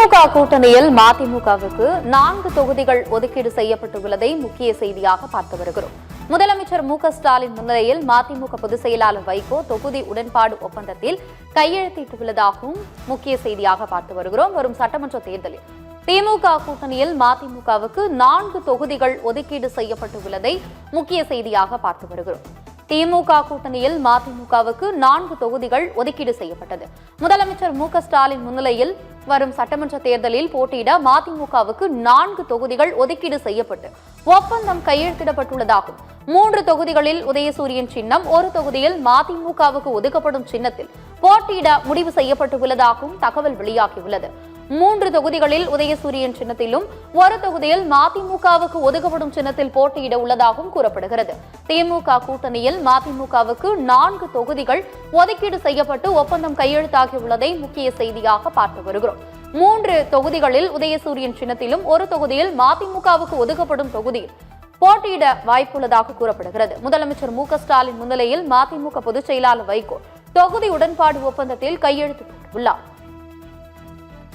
திமுக கூட்டணியில் மதிமுகவுக்கு 4 தொகுதிகள் ஒதுக்கீடு செய்யப்பட்டுள்ளதை முக்கிய செய்தியாக பார்த்து வருகிறோம். முதலமைச்சர் மு.க.ஸ்டாலின் முன்னிலையில் மதிமுக பொதுச் செயலாளர் வைகோ தொகுதி உடன்பாடு ஒப்பந்தத்தில் கையெழுத்திட்டுள்ளதாகவும் முக்கிய செய்தியாக பார்த்து வருகிறோம். வரும் சட்டமன்ற தேர்தலில் திமுக கூட்டணியில் மதிமுகவுக்கு 4 தொகுதிகள் ஒதுக்கீடு செய்யப்பட்டுள்ளதை முக்கிய செய்தியாக பார்த்து வருகிறோம். திமுக கூட்டணியில் மதிமுகவுக்கு 4 தொகுதிகள் ஒதுக்கீடு செய்யப்பட்டது. முதலமைச்சர் மு.க.ஸ்டாலின் முன்னிலையில் வரும் சட்டமன்ற தேர்தலில் போட்டியிட மதிமுகவுக்கு 4 தொகுதிகள் ஒதுக்கீடு செய்யப்பட்டு ஒப்பந்தம் கையெழுத்திடப்பட்டுள்ளதாகும். 3 தொகுதிகளில் உதயசூரியன் சின்னம், 1 தொகுதியில் மதிமுகவுக்கு ஒதுக்கப்படும் சின்னத்தில் போட்டியிட முடிவு செய்யப்பட்டுள்ளதாகவும் தகவல் வெளியாகியுள்ளது. 3 தொகுதிகளில் உதயசூரியன் சின்னத்திலும் 1 தொகுதியில் மதிமுகவுக்கு ஒதுக்கப்படும் சின்னத்தில் போட்டியிட உள்ளதாகவும் கூறப்படுகிறது. திமுக கூட்டணியில் மதிமுகவுக்கு 4 தொகுதிகள் ஒதுக்கீடு செய்யப்பட்டு ஒப்பந்தம் கையெழுத்தாகியுள்ளதை முக்கிய செய்தியாக பார்த்து வருகிறோம். 3 தொகுதிகளில் உதயசூரியன் சின்னத்திலும் 1 தொகுதியில் மதிமுகவுக்கு ஒதுக்கப்படும் தொகுதியில் போட்டியிட வாய்ப்புள்ளதாக கூறப்படுகிறது. முதலமைச்சர் மு.க.ஸ்டாலின் முன்னிலையில் மதிமுக பொதுச் செயலாளர் வைகோ தொகுதி உடன்பாடு ஒப்பந்தத்தில் கையெழுத்திட்டுள்ளார்.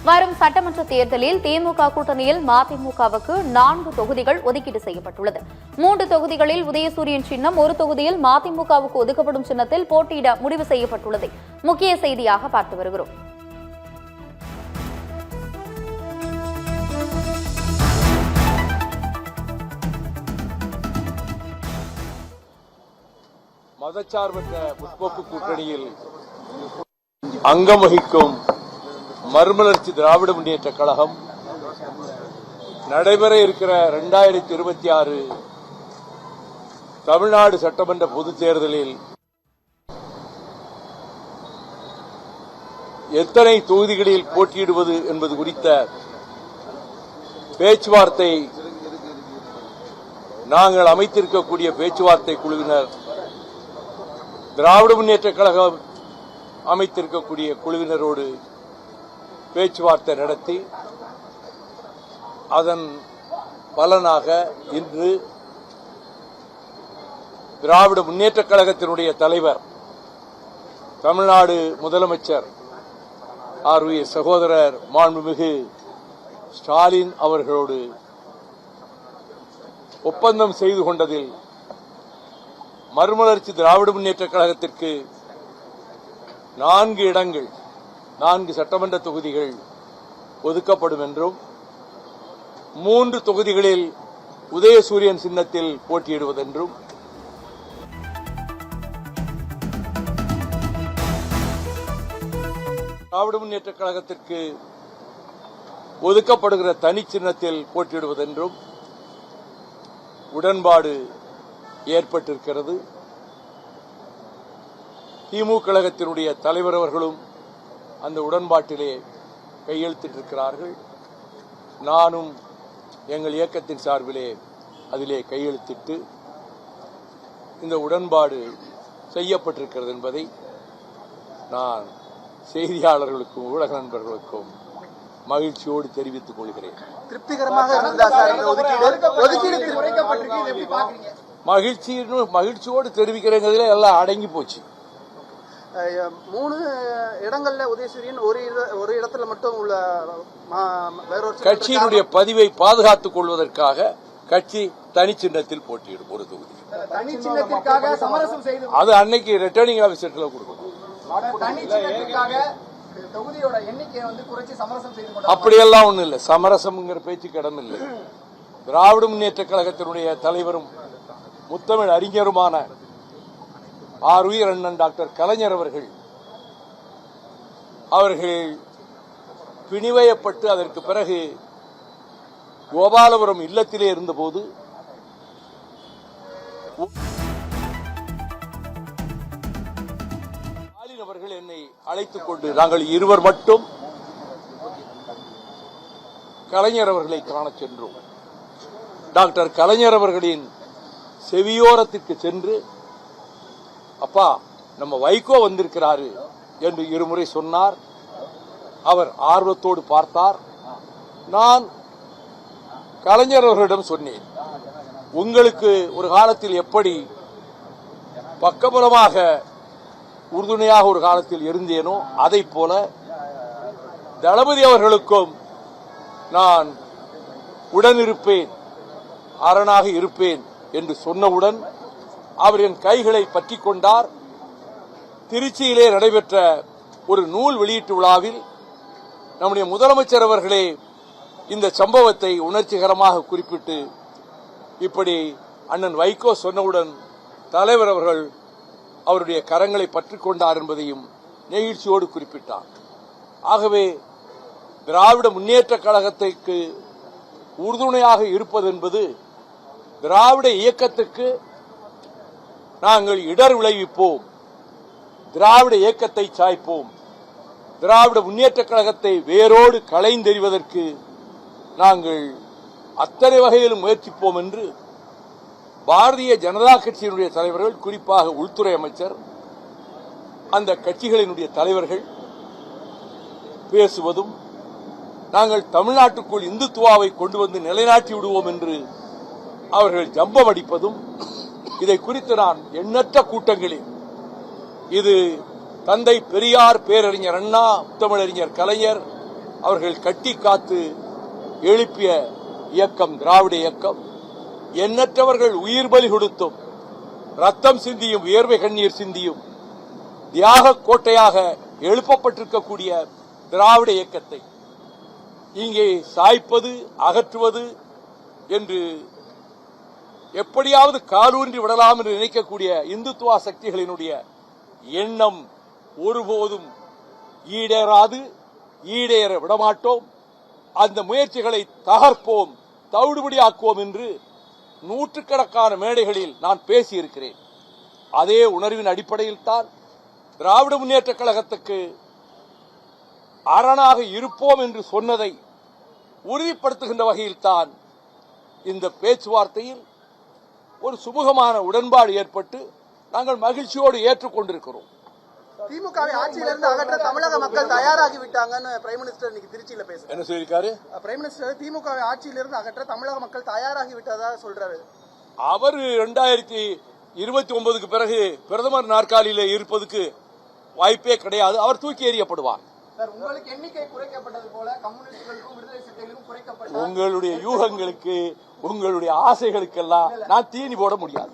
வரும் சட்டமன்ற தேர்தலில் திமுக கூட்டணியில் மதிமுகவுக்கு 4 தொகுதிகள் ஒதுக்கீடு செய்யப்பட்டுள்ளது. 3 தொகுதிகளில் உதயசூரியன் சின்னம், 1 தொகுதியில் மதிமுகவுக்கு ஒதுக்கப்படும் சின்னத்தில் போட்டியிட முடிவு செய்யப்பட்டுள்ளதை முக்கிய செய்தியாக பார்த்து வருகிறோம். மதச்சார்பற்ற முற்போக்கு கூட்டணியில் அங்கம் வகிக்கும் மறுமலர்ச்சி திராவிட முன்னேற்ற கழகம் நடைபெற இருக்கிற 2026 தமிழ்நாடு சட்டமன்ற பொதுத் தேர்தலில் எத்தனை தொகுதிகளில் போட்டியிடுவது என்பது குறித்த பேச்சுவார்த்தை நாங்கள் அமைத்திருக்கக்கூடிய பேச்சுவார்த்தை குழுவினர் திராவிட முன்னேற்ற கழகம் அமைத்திருக்கக்கூடிய குழுவினரோடு பேச்சுவார்த்தை நடத்தி அதன் பலனாக இன்று திராவிட முன்னேற்ற கழகத்தினுடைய தலைவர் தமிழ்நாடு முதலமைச்சர் ஆர்வி சகோதரர் மாண்புமிகு ஸ்டாலின் அவர்களோடு ஒப்பந்தம் செய்து கொண்டதில் மறுமலர்ச்சி திராவிட முன்னேற்ற கழகத்திற்கு 4 இடங்கள் 4 சட்டமன்ற தொகுதிகள் ஒதுக்கப்படும் என்றும் 3 தொகுதிகளில் உதயசூரியன் சின்னத்தில் போட்டியிடுவதென்றும் திராவிட முன்னேற்ற கழகத்திற்கு ஒதுக்கப்படுகிற தனி சின்னத்தில் போட்டியிடுவதென்றும் உடன்பாடு ஏற்பட்டிருக்கிறது. திமுக கழகத்தினுடைய தலைவர் அவர்களும் அந்த உடன்பாட்டிலே கையெழுத்திட்டிருக்கிறார்கள். நானும் எங்கள் இயக்கத்தின் சார்பிலே அதிலே கையெழுத்திட்டு இந்த உடன்பாடு செய்யப்பட்டிருக்கிறது என்பதை நான் செய்தியாளர்களுக்கும் ஊடக நண்பர்களுக்கும் மகிழ்ச்சியோடு தெரிவித்துக் கொள்கிறேன். மகிழ்ச்சியோடு தெரிவிக்கிறேங்கிறதுல எல்லாம் அடங்கி போச்சு. 3 இடங்கள்ல உதயசூரியன் ஒரு இடத்துல மட்டும் உள்ள கட்சியினுடைய பதிவை பாதுகாத்துக் கொள்வதற்காக கட்சி தனி சின்னத்தில் போட்டியிடும் ஒரு தொகுதி. அது அன்னைக்கு ரிட்டர்னிங் ஆபீசர்ல கொடுக்கணும். அப்படியெல்லாம் ஒண்ணு இல்லை. சமரசம்ங்கிற பேச்சுக்கு இடம் இல்லை. திராவிட முன்னேற்ற கழகத்தினுடைய தலைவரும் முத்தமிழ் அறிஞருமான ஆர்.உயிர் அண்ணன் டாக்டர் கலைஞர் அவர்கள் பிணிவயப்பட்டு அதற்கு பிறகு கோபாலபுரம் இல்லத்திலே இருந்தபோது ஸ்டாலின் அவர்கள் என்னை அழைத்துக் கொண்டு நாங்கள் இருவர் மட்டும் கலைஞர் அவர்களை காண சென்றோம். டாக்டர் கலைஞர் அவர்களின் செவியோரத்திற்கு சென்று, அப்பா நம்ம வைகோ வந்திருக்கிறாரு என்று இருமுறை சொன்னார். அவர் ஆர்வத்தோடு பார்த்தார். நான் கலைஞர் அவர்களிடம் சொன்னேன், உங்களுக்கு ஒரு காலத்தில் எப்படி பக்கபலமாக உறுதுணையாக ஒரு காலத்தில் இருந்தேனோ அதை போல தளபதி அவர்களுக்கும் நான் உடனிருப்பேன், அரணாக இருப்பேன் என்று சொன்னவுடன் அவர் என் கைகளை பற்றிக் கொண்டார். திருச்சியிலே நடைபெற்ற ஒரு நூல் வெளியீட்டு விழாவில் நம்முடைய முதலமைச்சர் அவர்களே இந்த சம்பவத்தை உணர்ச்சிகரமாக குறிப்பிட்டு, இப்படி அண்ணன் வைகோ சொன்னவுடன் தலைவர் அவர்கள் அவருடைய கரங்களை பற்றிக் கொண்டார் என்பதையும் நெகிழ்ச்சியோடு குறிப்பிட்டார். ஆகவே திராவிட முன்னேற்ற கழகத்திற்கு உறுதுணையாக இருப்பது என்பது திராவிட இயக்கத்துக்கு நாங்கள் இடர் விளைவிப்போம், திராவிட இயக்கத்தை சாய்ப்போம், திராவிட முன்னேற்ற கழகத்தை வேரோடு களைந்தெறிவதற்கு நாங்கள் அத்தனை வகையிலும் முயற்சிப்போம் என்று பாரதிய ஜனதா கட்சியினுடைய தலைவர்கள், குறிப்பாக உள்துறை அமைச்சர், அந்த கட்சிகளினுடைய தலைவர்கள் பேசுவதும், நாங்கள் தமிழ்நாட்டுக்குள் இந்துத்துவாவை கொண்டு வந்து நிலைநாட்டி விடுவோம் என்று அவர்கள் ஜம்பம் அடிப்பதும், இதை குறித்து நான் எண்ணற்ற கூட்டங்களில், இது தந்தை பெரியார், பேரறிஞர் அண்ணா, முத்தமிழறிஞர் கலைஞர் அவர்கள் கட்டி காத்து எழுப்பிய இயக்கம் திராவிட இயக்கம், எண்ணற்றவர்கள் உயிர் பலி கொடுத்தும் ரத்தம் சிந்தியும் வியர்வை கண்ணீர் சிந்தியும் தியாக கோட்டையாக எழுப்பப்பட்டிருக்கக்கூடிய திராவிட இயக்கத்தை இங்கே சாய்ப்பது, அகற்றுவது என்று எப்படியாவது காலூன்றி விடலாம் என்று நினைக்கக்கூடிய இந்துத்துவா சக்திகளினுடைய எண்ணம் ஒருபோதும் ஈடேறாது, ஈடேற விடமாட்டோம். அந்த முயற்சிகளை தகர்ப்போம், தவிடுபடியாக்குவோம் என்று நூற்றுக்கணக்கான மேடைகளில் நான் பேசியிருக்கிறேன். அதே உணர்வின் அடிப்படையில் தான் திராவிட முன்னேற்ற கழகத்துக்கு அரணாக இருப்போம் என்று சொன்னதை உறுதிப்படுத்துகின்ற வகையில் தான் இந்த பேச்சுவார்த்தையில் ஒரு சுமூகமான உடன்பாடு ஏற்பட்டு நாங்கள் மகிழ்ச்சியோடு ஏற்றுக்கொண்டிருக்கிறோம். திமுகவை ஆட்சியிலிருந்து அகற்ற தமிழக மக்கள் தயாராகி விட்டாங்கன்னு பிரைம் மினிஸ்டர் இன்னைக்கு திருச்சியில பேசுறாரு. என்ன சொல்லியிருக்காரு? பிரைம் மினிஸ்டர் திமுகவை ஆட்சியிலிருந்து அகற்ற தமிழக மக்கள் தயாராகி விட்டதா சொல்றாரு. அவர் 2029க்கு பிறகு பிரதமர் நாற்காலியில இருப்பதற்கு வாய்ப்பே கிடையாது. அவர் தூக்கி எறியப்படுவார். உங்களுக்கு எண்ணிக்கை குறைக்கப்பட்டது போல கம்யூனிஸ்டுகளுக்கும் விடுதலை சிறுத்தைகளுக்கும் குறைக்கப்பட்ட உங்களுடைய யூகங்களுக்கு, உங்களுடைய ஆசைகளுக்கெல்லாம் நான் தீனி போட முடியாது.